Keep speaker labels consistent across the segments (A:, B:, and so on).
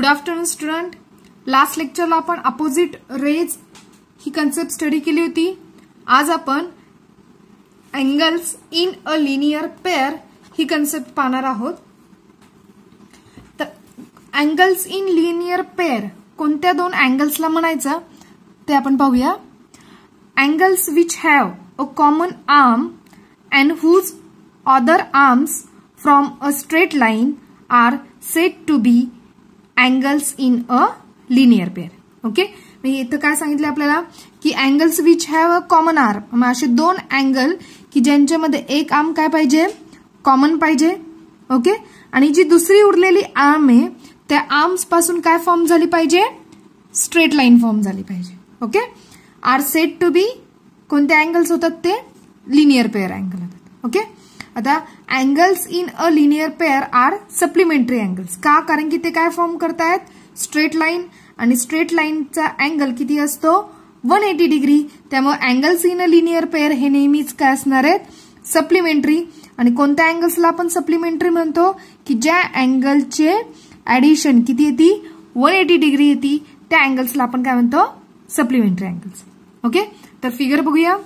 A: Afternoon student. Last लेक्चरला आपण opposite raise ही concept study केली होती. आज आपण angles in a linear pair he concept पाहणार आहोत. तर अँगल्स इन लिनियर पेअर कोणत्या दोन अँगल्सला म्हणायचं ते आपण पाहूया. Angles which have a common arm and whose other arms from a straight line are said to be angles in a linear pair. Okay, इथं काय सांगितलं आपल्याला की angles which have a common arm, असे दोन अँगल की ज्यांच्यामध्ये एक आर्म काय पाहिजे, कॉमन पाहिजे. ओके, आणि जी दुसरी उरलेली आर्म आहे त्या आर्म्स पासून काय फॉर्म झाली पाहिजे, स्ट्रेट लाईन फॉर्म झाली पाहिजे. Okay, are said to be कोणते अँगल्स होतात ते लिनियर पेअर अँगल होतात. ओके, आता angles in a linear pair are supplementary angles. का, कारण की ते काय फॉर्म करतायत, स्ट्रेट लाईन, आणि स्ट्रेट लाईनचा अँगल किती असतो 180 डिग्री. त्यामुळे angles in a linear pair हे नेहमीच काय असणार आहेत, सप्लिमेंटरी. आणि कोणत्या अँगल्सला आपण सप्लिमेंटरी म्हणतो की ज्या अँगलचे ऍडिशन किती येते 180 डिग्री येते त्या अँगल्सला आपण काय म्हणतो, सप्लिमेंटरी अँगल्स. ओके, तर फिगर बघूया.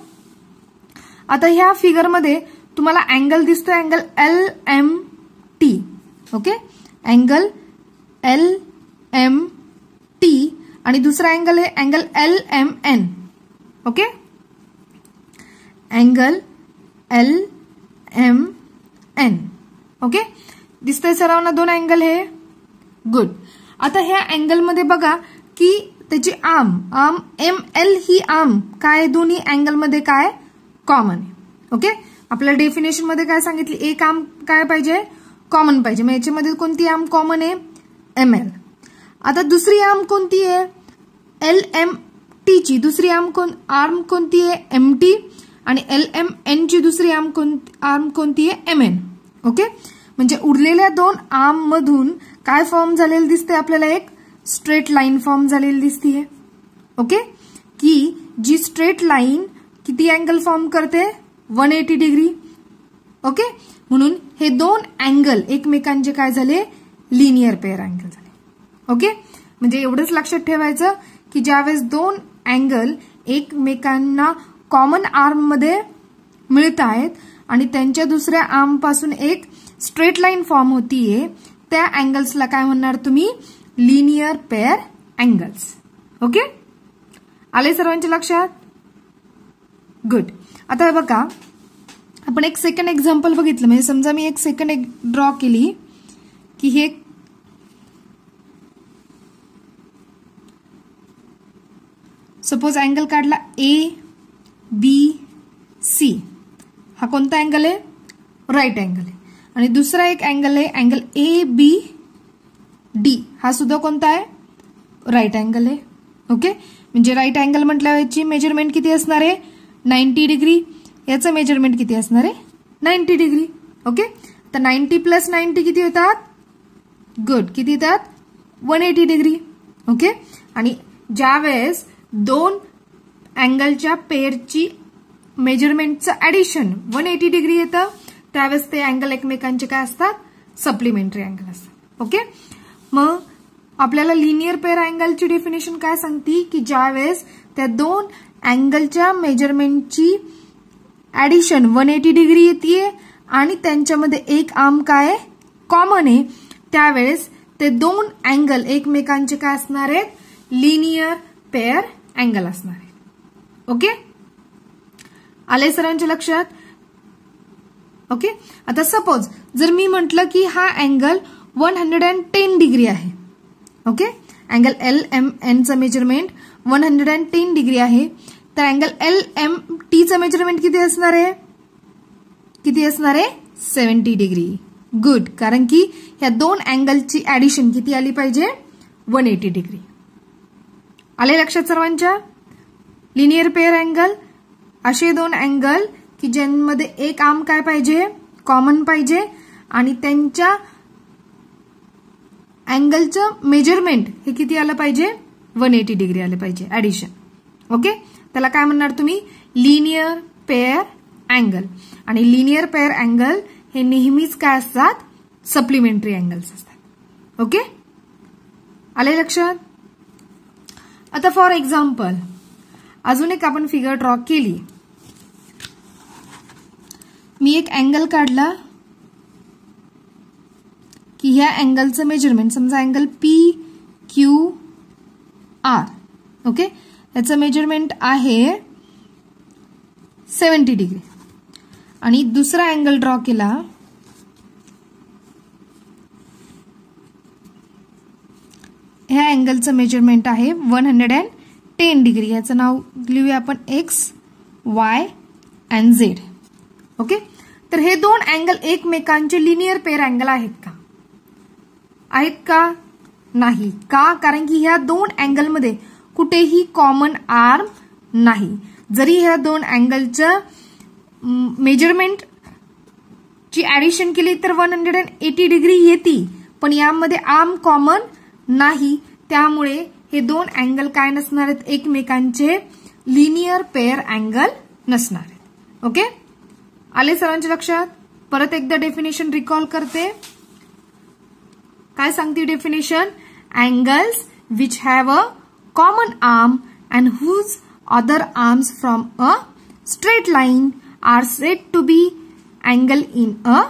A: आता ह्या फिगरमध्ये तुम्हाला अँगल दिसतोय, angle LMT. Okay, angle LMT आणि दुसरा अँगल आहे angle LMN. Okay, angle LMN. Okay, दिसतंय सर्वांना दोन अँगल हे. गुड. आता ह्या अँगलमध्ये बघा की त्याची आर्म ML ही आर्म काय दोन्ही अँगलमध्ये काय कॉमन आहे. ओके, आपल्या डेफिनेशन मध्ये काय सांगितली, एक आर्म काय पाहिजे, कॉमन पाहिजे. मग याच्यामध्ये कोणती आर्म कॉमन आहे, ML. आता दुसरी आर्म कोणती आहे, LMT ची दुसरी आर्म कोणती आहे, MT. आणि LMN ची दुसरी आर्म कोणती आहे, MN. ओके, म्हणजे उरलेल्या दोन आर्म मधून काय फॉर्म झालेलं दिसते आपल्याला, एक स्ट्रेट लाईन फॉर्म झालेली दिसतीये. ओके, की जी स्ट्रेट लाईन किती अँगल फॉर्म करते, 180 डिग्री. ओके, म्हणून हे दोन अँगल एकमेकांचे काय झाले, लिनियर पेअर अँगल झाले. ओके, म्हणजे एवढंच लक्षात ठेवायचं की ज्यावेळेस दोन अँगल एकमेकांना कॉमन आर्म मध्ये मिळत आहेत आणि त्यांच्या दुसऱ्या आर्म पासून एक स्ट्रेट लाईन फॉर्म होतीये, त्या अँगल्सला काय म्हणणार तुम्ही, लिनियर पेअर अँगल्स. ओके, आले सर्वांच्या लक्षात. गुड. आता बघा आपण एक सेकंड एक्झाम्पल बघितलं, म्हणजे समजा मी एक सेकंड ड्रॉ केली की हे सपोज अँगल काढला ABC. हा कोणता अँगल आहे, राईट अँगल आहे. आणि दुसरा एक अँगल आहे अँगल ABD. हा सुद्धा कोणता आहे, राईट अँगल आहे. ओके, म्हणजे राईट अँगल म्हटल्यावर याची मेजरमेंट किती असणार आहे, 90 डिग्री. याचं मेजरमेंट किती असणार आहे, 90 डिग्री. ओके, तर 90 प्लस 90 किती होतात, गुड, किती येतात 180 डिग्री. ओके, आणि ज्या वेळेस दोन अँगलच्या पेअरची मेजरमेंटचं ऍडिशन 180 डिग्री येतं त्यावेळेस ते अँगल एकमेकांचे काय असतात, सप्लिमेंटरी अँगल असतात. ओके, मग आपल्याला लिनियर पेअर अँगलची डेफिनेशन काय सांगते की ज्यावेळेस त्या दोन अँगलच्या मेजरमेंटची ऍडिशन 180 डिग्री येते आणि त्यांच्यामध्ये एक आर्म काय कॉमन आहे, त्यावेळेस ते दोन अँगल एकमेकांचे काय असणार आहेत, लिनियर पेअर अँगल असणार आहे. ओके, आले सर्वांच्या लक्षात. ओके, आता सपोज जर मी म्हटलं की हा अँगल 110 डिग्री आहे. ओके, अँगल LMN चं मेजरमेंट 110 डिग्री आहे, तर अँगल LMT चं मेजरमेंट किती असणार आहे, 70 डिग्री. गुड, कारण की ह्या दोन अँगलची ऍडिशन किती आली पाहिजे, 180 डिग्री. आले लक्षात सर्वांच्या. लिनियर पेअर अँगल असे दोन अँगल की ज्यांमध्ये एक आर्म काय पाहिजे, कॉमन पाहिजे आणि त्यांच्या अँगलचं मेजरमेंट हे किती आलं पाहिजे, 180 डिग्री आले पाहिजे ऍडिशन. ओके, त्याला काय म्हणणार तुम्ही, लिनियर पेअर अँगल. आणि लिनियर पेअर अँगल हे नेहमीच काय असतात, सप्लिमेंटरी अँगल्स असतात. ओके, आले लक्षात? आता फॉर एक्झाम्पल अजून एक आपण फिगर ड्रॉ केली. मी एक अँगल काढला की ह्या अँगलचं मेजरमेंट, समजा अँगल PQR, ओके, याचं मेजरमेंट आहे 70 डिग्री. आणि दुसरा अँगल ड्रॉ केला, ह्या अँगलचं मेजरमेंट आहे 110 डिग्री. याचं नाव लिहूया आपण X, Y and Z. Okay, तर हे दोन अँगल एकमेकांचे लिनियर पेअर अँगल आहेत का? आहेत का? नाही. का? कारण की ह्या दोन अँगलमध्ये कुठेही कॉमन आर्म नाही. जरी ह्या दोन अँगलचं मेजरमेंट ची ऍडिशन केली तर 180 डिग्री येते, पण यामध्ये आर्म कॉमन नाही. त्यामुळे हे दोन अँगल काय नसणार आहेत? एकमेकांचे लिनियर पेअर अँगल नसणार आहेत. ओके, आले सर्वांच्या लक्षात? परत एकदा डेफिनेशन रिकॉल करते. काय सांगते definition? Angles which have a common arm and whose other arms from a straight line are said to be angle in a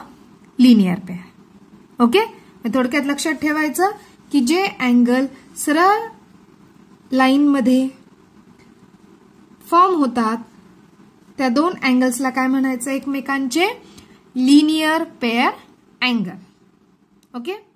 A: linear pair. Okay, थोडक्यात लक्षात ठेवायचं की जे अँगल सरळ लाईन मध्ये फॉर्म होतात त्या दोन अँगल्सला काय म्हणायचं? एकमेकांचे लिनियर पेअर अँगल. ओके.